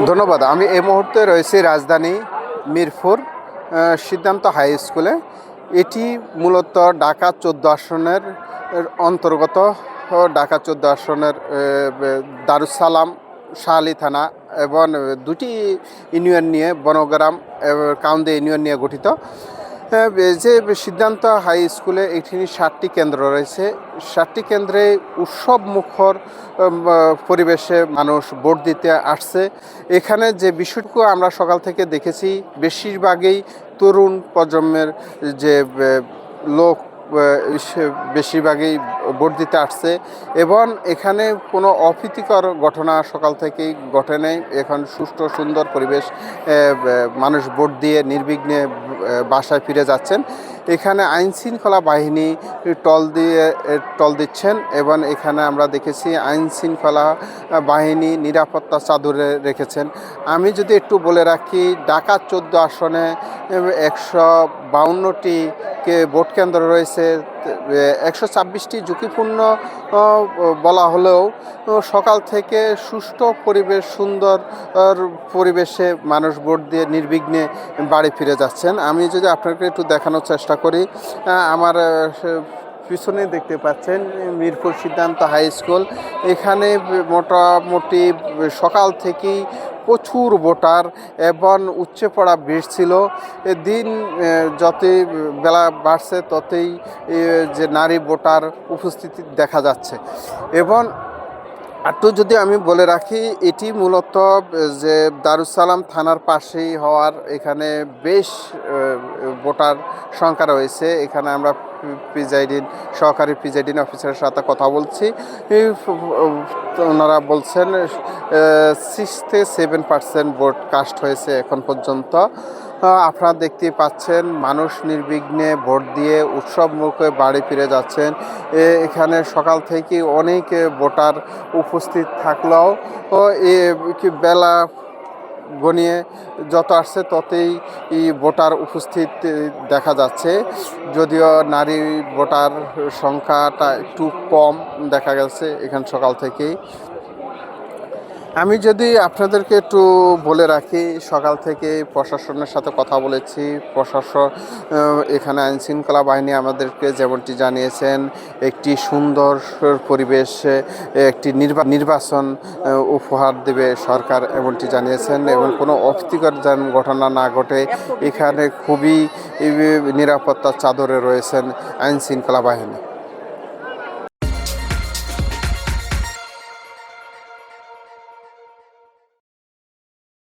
ধন্যবাদ। আমি এই মুহূর্তে রয়েছি রাজধানী মিরপুর সিদ্ধান্ত হাই স্কুলে। এটি মূলত ঢাকা 14 আসনের অন্তর্গত। ঢাকা 14 আসনের দারুস সালাম শাহালি থানা এবং দুটি ইউনিয়ন নিয়ে বনগ্রাম কাউন্দে ইউনিয়ন নিয়ে গঠিত। যে সিদ্ধান্ত হাই স্কুলে এখানে 7টি কেন্দ্র রয়েছে। 7টি কেন্দ্রে উৎসব মুখর পরিবেশে মানুষ ভোট দিতে আসছে। এখানে যে বিষয়টুকু আমরা সকাল থেকে দেখেছি, বেশিরভাগই তরুণ প্রজন্মের যে লোক বেশিরভাগই ভোট দিতে আসছে এবং এখানে কোনো অপ্রীতিকর ঘটনা সকাল থেকেই ঘটে নেই। এখন সুষ্ঠু সুন্দর পরিবেশ, মানুষ ভোট দিয়ে নির্বিঘ্নে বাসায় ফিরে যাচ্ছেন। এখানে আইন শৃঙ্খলা বাহিনী টল দিচ্ছেন এবং এখানে আমরা দেখেছি আইন শৃঙ্খলা বাহিনী নিরাপত্তা চাদরে রেখেছেন। আমি যদি একটু বলে রাখি, ঢাকা 14 আসনে 152টি ভোট কেন্দ্র রয়েছে। 126টি ঝুঁকিপূর্ণ বলা হলেও সকাল থেকে সুষ্ঠু পরিবেশ, সুন্দর পরিবেশে মানুষ ভোট দিয়ে নির্বিঘ্নে বাড়ি ফিরে যাচ্ছেন। আমি যদি আপনাকে একটু দেখানোর চেষ্টা করি, আমার পিছনে দেখতে পাচ্ছেন মিরপুর সিদ্ধান্ত হাই স্কুল। এখানে মোটামুটি সকাল থেকেই প্রচুর ভোটার এবং উপচে পড়া ভিড় ছিল। দিন যতই বেলা বাড়ছে ততই যে নারী ভোটার উপস্থিতি দেখা যাচ্ছে। এবং একটু যদি আমি বলে রাখি, এটি মূলত যে দারুস সালাম থানার পাশেই হওয়ার এখানে বেশ ভোটার সংখ্যা রয়েছে। এখানে আমরা সহকারী প্রিজাইডিং অফিসারের সাথে কথা বলছি। ওনারা বলছেন 6-7% ভোট কাস্ট হয়েছে এখন পর্যন্ত। আপনারা দেখতে পাচ্ছেন মানুষ নির্বিঘ্নে ভোট দিয়ে উৎসব মুখে বাড়ি ফিরে যাচ্ছেন। এখানে সকাল থেকে অনেক ভোটার উপস্থিত থাকলেও বেলা গনিয়ে যত আসছে ততই ভোটার উপস্থিত দেখা যাচ্ছে। যদিও নারী ভোটার সংখ্যাটা একটু কম দেখা গেছে এখানে সকাল থেকেই। আমি যদি আপনাদেরকে একটু বলে রাখি, সকাল থেকে প্রশাসনের সাথে কথা বলেছি। প্রশাসন এখানে আইন শৃঙ্খলা বাহিনী আমাদেরকে যেমনটি জানিয়েছেন, একটি সুন্দর পরিবেশে একটি নির্বাচন উপহার দেবে সরকার, এমনটি জানিয়েছেন এবং কোনো অপ্রীতিকর ঘটনা না ঘটে এখানে খুবই নিরাপত্তার চাদরে রয়েছেন আইন শৃঙ্খলা বাহিনী।